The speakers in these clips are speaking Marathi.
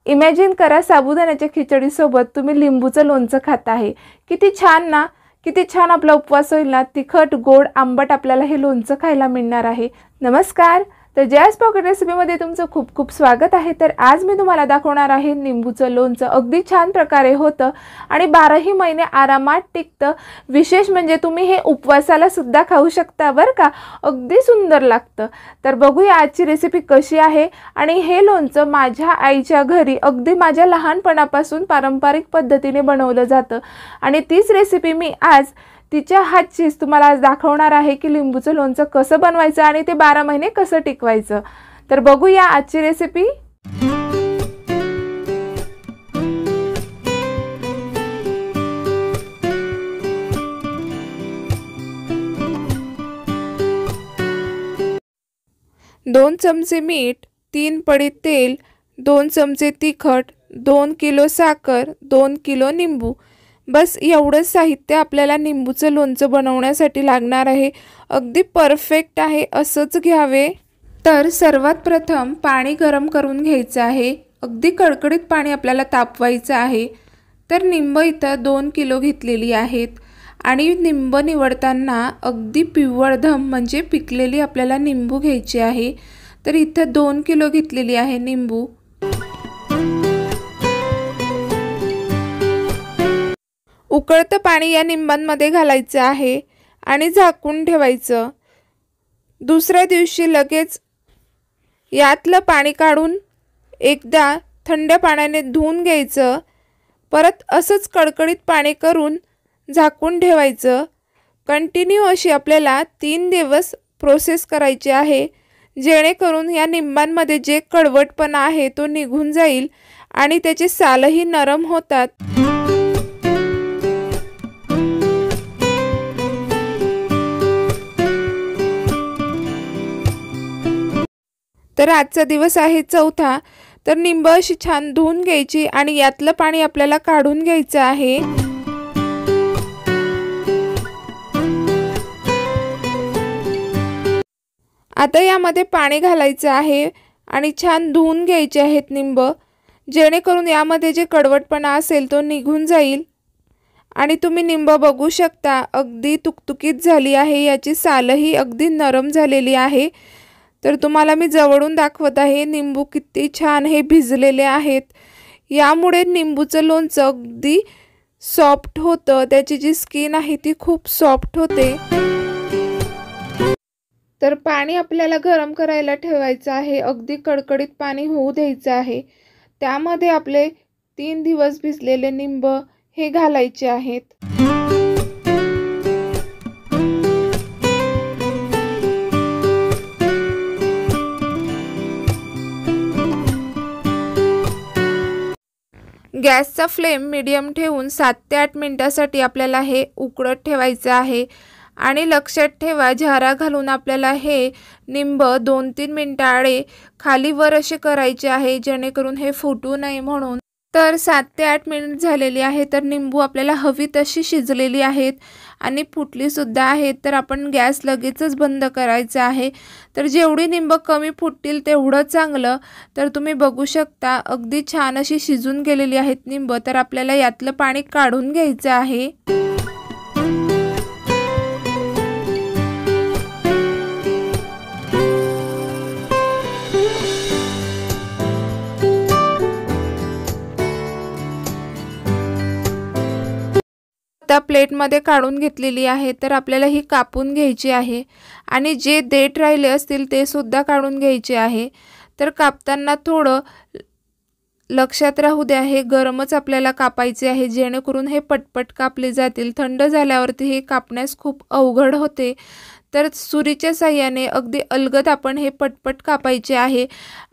इमॅजिन करा, साबुदाण्याच्या खिचडीसोबत तुम्ही लिंबूचं लोणचं खात आहे. किती छान ना, किती छान आपला उपवास होईल ना. तिखट गोड आंबट आपल्याला हे लोणचं खायला मिळणार आहे. नमस्कार, तर जयाज पॉकेट रेसिपीमध्ये तुमचं खूप खूप स्वागत आहे. तर आज मी तुम्हाला दाखवणार आहे लिंबूचं लोणचं. अगदी छान प्रकारे होतं आणि 12ही महिने आरामात टिकतं. विशेष म्हणजे तुम्ही हे उपवासाला सुद्धा खाऊ शकता बरं का. अगदी सुंदर लागतं. तर बघूया आजची रेसिपी कशी आहे. आणि हे लोणचं माझ्या आईच्या घरी अगदी माझ्या लहानपणापासून पारंपरिक पद्धतीने बनवलं जातं आणि तीच रेसिपी मी आज तिच्या हातचीच तुम्हाला आज दाखवणार आहे की लिंबूचं लोणचं कसं बनवायचं आणि ते 12 महिने कसं टिकवायचं. तर बघूया आजची रेसिपी. दोन चमचे मीठ, 3 पडी तेल, 2 चमचे तिखट, 2 किलो साखर, 2 किलो निंबू. बस एवढंच साहित्य आपल्याला लिंबूचं लोणचं बनवण्यासाठी लागणार आहे. अगदी परफेक्ट आहे, असंच घ्यावे. तर सर्वात प्रथम पाणी गरम करून घ्यायचं आहे. अगदी कडकडीत पाणी आपल्याला तापवायचं आहे. तर निंब इथं 2 किलो घेतलेली आहेत आणि निंब निवडताना अगदी पिवळधम म्हणजे पिकलेली आपल्याला निंबू घ्यायची आहे. तर इथं 2 किलो घेतलेली आहे निंबू. उकळतं पाणी या निंबांमध्ये घालायचं आहे आणि झाकून ठेवायचं. दुसऱ्या दिवशी लगेच यातलं पाणी काढून एकदा थंड पाण्याने धुवून घ्यायचं. परत असंच कडकडीत पाणी करून झाकून ठेवायचं. कंटिन्यू अशी आपल्याला 3 दिवस प्रोसेस करायची आहे, जेणेकरून या निंबांमध्ये जे कडवटपणा आहे तो निघून जाईल आणि त्याचे सालही नरम होतात. तर आजचा दिवस आहे 4था. तर निंब अशी छान धुवून घ्यायची आणि यातलं पाणी आपल्याला काढून घ्यायचं आहे. आता यामध्ये पाणी घालायचं आहे आणि छान धुवून घ्यायचे आहेत निंब, जेणेकरून यामध्ये जे कडवटपणा असेल तो निघून जाईल. आणि तुम्ही निंब बघू शकता, अगदी तुकतुकीत झाली आहे. याची सालही अगदी नरम झालेली आहे. तर तुम्हाला मी जवळून दाखवत आहे. निंबू किती छान हे भिजलेले आहेत. यामुळे निंबूचं लोणचं अगदी सॉफ्ट होतं. त्याची जी स्किन आहे ती खूप सॉफ्ट होते. तर पाणी आपल्याला गरम करायला ठेवायचं आहे. अगदी कडकडीत पाणी होऊ द्यायचं आहे. त्यामध्ये आपले 3 दिवस भिजलेले निंब हे घालायचे आहेत. गॅसचा फ्लेम मीडियम ठेवून 7 ते 8 मिनिटासाठी आपल्याला हे उकळत ठेवायचं आहे. आणि लक्षात ठेवा, झारा घालून आपल्याला हे निंब 2-3 मिनिटाळे खाली वर असे करायचे आहे, जेणेकरून हे फुटू नये म्हणून. तर 7 ते 8 मिनिट झालेली आहे. तर निंबू आपल्याला हवी तशी शिजलेली आहेत आणि फुटली सुद्धा आहेत. तर आपण गॅस लगेचच बंद करायचा आहे. तर जेवढी निंब कमी फुटतील तेवढं चांगलं. तर तुम्ही बघू शकता, अगदी छान अशी शिजून गेलेली आहेत निंब. तर आपल्याला यातलं पाणी काढून घ्यायचं आहे. आता प्लेटमध्ये काढून घेतलेली आहे. तर आपल्याला ही कापून घ्यायची आहे आणि जे देठ राहिले असतील ते सुद्धा काढून घ्यायचे आहे. तर कापताना थोडं लक्षात राहू द्या, हे गरमच आपल्याला कापायचे आहे, जेणेकरून हे पटपट कापले जातील. थंड झाल्यावरती हे कापण्यास खूप अवघड होते. तर सुरीच्या साहाय्याने अगदी अलगद आपण हे पटपट कापायचे आहे.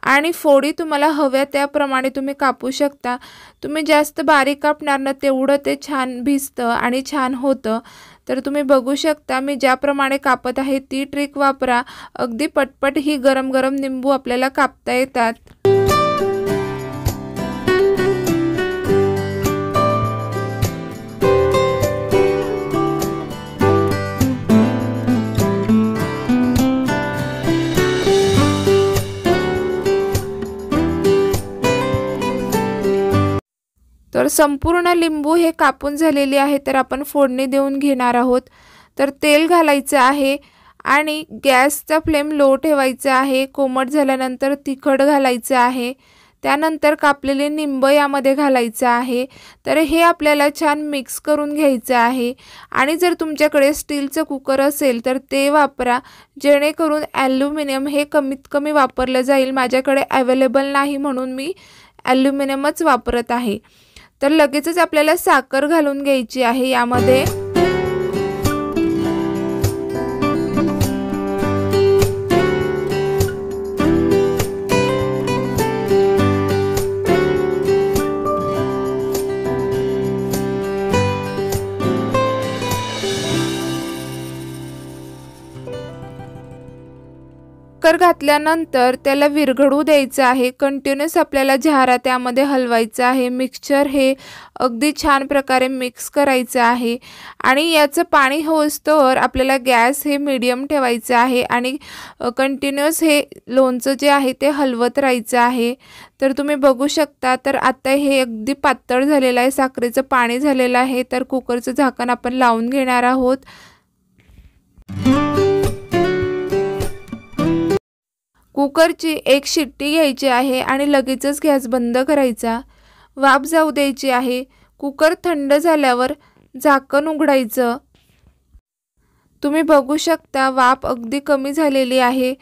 आणि फोडी तुम्हाला हव्या त्याप्रमाणे तुम्ही कापू शकता. तुम्ही जास्त बारीक कापणार ना, तेवढं ते छान भिजतं आणि छान होतं. तर तुम्ही बघू शकता, मी ज्याप्रमाणे कापत आहे ती ट्रिक वापरा. अगदी पटपट ही गरम गरम निंबू आपल्याला कापता येतात. तर संपूर्ण लिंबू हे कापून झालेले आहे, तर आपण फोडणी देऊन घेणार आहोत। तर तेल घालायचं आहे आणि गॅसचा फ्लेम लो ठेवायचा आहे। कोमट झाल्यानंतर तिखट घालायचं आहे, त्यानंतर कापलेले निंब यामध्ये घालायचं आहे। तर हे आपल्याला छान मिक्स करून घ्यायचं आहे। आणि जर तुमच्याकडे स्टीलचं कुकर असेल तर ते वापरा, जेणेकरून ॲल्युमिनियम हे कमीत कमी वापरलं जाईल। माझ्याकडे अवेलेबल नाही म्हणून मी ॲल्युमिनियमच वापरत आहे। तर लगेचच आपल्याला साखर घालून घ्यायची आहे यामध्ये। साखर घातल्यानंतर त्याला विरघळू द्यायचं आहे। कंटिन्यूस आपल्याला झारा त्यामध्ये हलवायचं आहे। मिक्सचर हे अगदी छान प्रकारे मिक्स करायचं आहे आणि याचं पाणी होईस्तोवर आपल्याला गॅस हे मीडियम ठेवायचं आहे आणि कंटिन्यूस हे लोणचं जे आहे ते हलवत राहायचं आहे। तर तुम्ही बघू शकता, तर आता हे अगदी पातळ झालेलं आहे, साखरेचं पाणी झालेलं आहे। तर कुकरचं झाकण आपण लावून घेणार आहोत। कुकरची एक शिट्टी घ्यायची आहे आणि लगेचच गॅस बंद करायचा, वाफ जाऊ द्यायची आहे। कुकर थंड झाल्यावर झाकण उघडायचं। तुम्ही बघू शकता वाफ अगदी कमी झालेली आहे,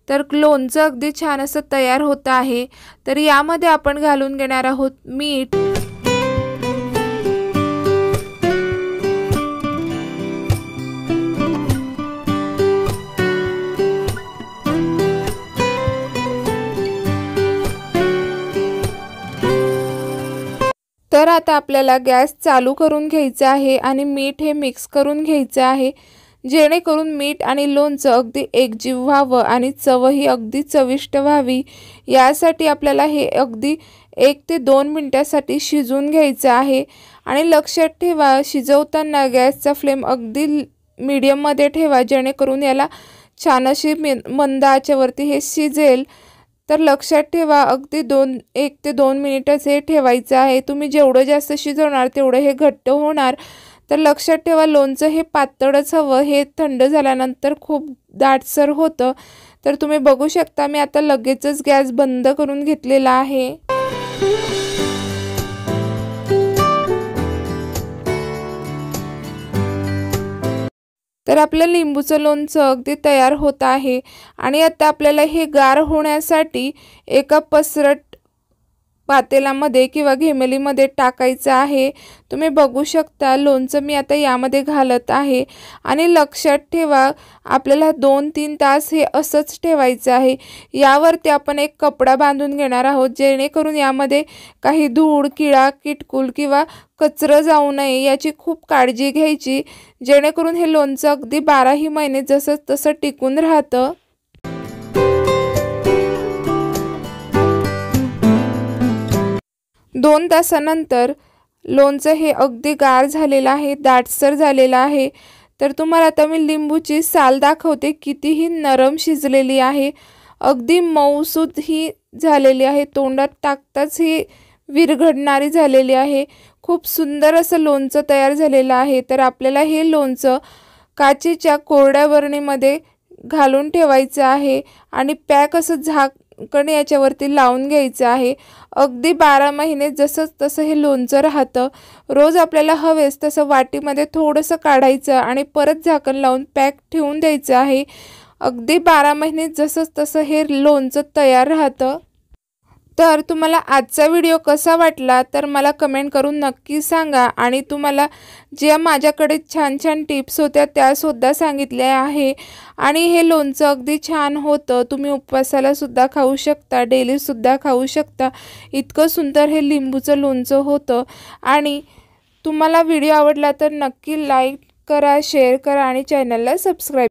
तर लोणचं अगदी छान असं तयार होत आहे। तर यामध्ये आपण घालून घेणार आहोत मीठ, तर आता आपल्याला गॅस चालू करून घ्यायचा आहे आणि मीठ हे मिक्स करून घ्यायचं आहे, जेणेकरून मीठ आणि लोणचं अगदी एकजीव व्हावं आणि चवही अगदी चविष्ट व्हावी। यासाठी आपल्याला हे अगदी 1 ते 2 मिनिटासाठी शिजवून घ्यायचं आहे। आणि लक्षात ठेवा, शिजवताना गॅसचा फ्लेम अगदी मीडियममध्ये ठेवा, जेणेकरून याला छान अशी मंद आचेवरती हे शिजेल। तर लक्षात ठेवा, अगदी 1 ते 2 मिनिटच हे ठेवायचं आहे। तुम्ही जेवढं जास्त शिजवणार तेवढं हे घट्ट होणार। तर लक्षात ठेवा, लोणचं हे पातळच हवं, हे थंड झाल्यानंतर खूप दाटसर होतं। तर तुम्ही बघू शकता, मी आता लगेचच गॅस बंद करून घेतलेला आहे। तर आपलं लिंबूचं लोणचं अगदी तयार होत आहे आणि आता आपल्याला हे गार होण्यासाठी एका पसरट पातेल्यामध्ये किंवा घेमेलीमध्ये टाकायचं आहे। तुम्ही बघू शकता, लोणचं मी आता यामध्ये घालत आहे आणि लक्षात ठेवा, आपल्याला 2-3 तास हे असंच ठेवायचं आहे। यावरती आपण एक कपडा बांधून घेणार आहोत, जेणेकरून यामध्ये काही धूळ, किडा, किटकूल किंवा कचरं जाऊ नये याची खूप काळजी घ्यायची, जेणेकरून हे लोणचं अगदी 12ही महिने जसं तसं टिकून राहतं। 2 तासानंतर लोणचं हे अगदी गार झालेलं आहे, दाटसर झालेलं आहे। तर तुम्हाला आता मी लिंबूची साल दाखवते, कितीही नरम शिजलेली आहे, अगदी मऊसूद ही झालेली आहे, तोंडात टाकताच ही विरघळणारी झालेली आहे। खूप सुंदर असं लोणचं तयार झालेलं आहे। तर आपल्याला हे लोणचं काचेच्या कोरड्या बरणीमध्ये घालून ठेवायचं आहे आणि पॅक असं झाकण याच्यावरती लावून घ्यायचं आहे। अगदी 12 महिने जसं तसं हे लोणचं राहतं। रोज आपल्याला हवेस तसं वाटीमध्ये थोडंसं काढायचं आणि परत झाकण लावून पॅक ठेवून द्यायचं आहे। अगदी 12 महिने जसं तसं हे लोणचं तयार राहतं। तर तुम्हाला आजचा व्हिडिओ कसा वाटला तर मला कमेंट करून नक्की सांगा आणि तुम्हाला ज्या माझ्याकडे छान छान टिप्स होत्या त्यासुद्धा सांगितल्या आहे आणि हे लोणचं अगदी छान होतं। तुम्ही उपवासाला सुद्धा खाऊ शकता, डेली सुद्धा खाऊ शकता। इतकं सुंदर हे लिंबूचं लोणचं होतं आणि तुम्हाला व्हिडिओ आवडला तर नक्की लाईक करा, शेअर करा आणि चॅनलला सबस्क्राईब